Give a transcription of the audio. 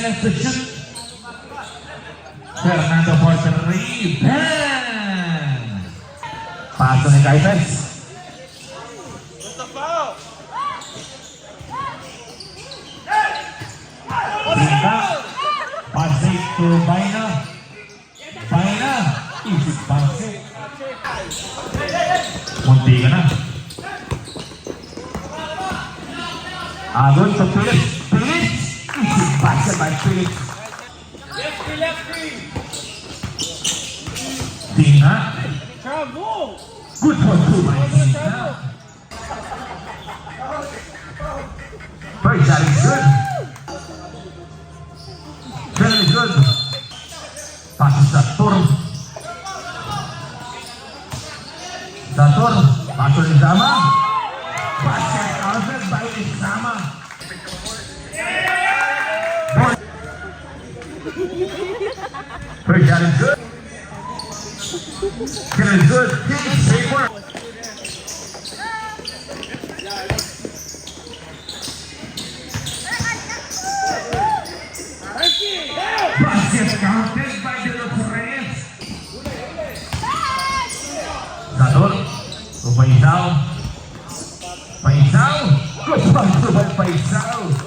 left to shoot. Fernando for three. Bang! Paso ni Kaifes. Sika. Pasik to Baina. Baina. Isip pasik. Munti ka na. Agon to Phillips. Phillips. Isip pasik by Phillips. Tina. Good for two by Tina. First shot is good. Very good. Passes Satur. Satur. Passes Izama. Basket counted by Izama. First shot is good. Kill is good. Kill is safe work. Basket counted by the Reyes. Satur. Paisao. Paisao. Good pass to Paisao.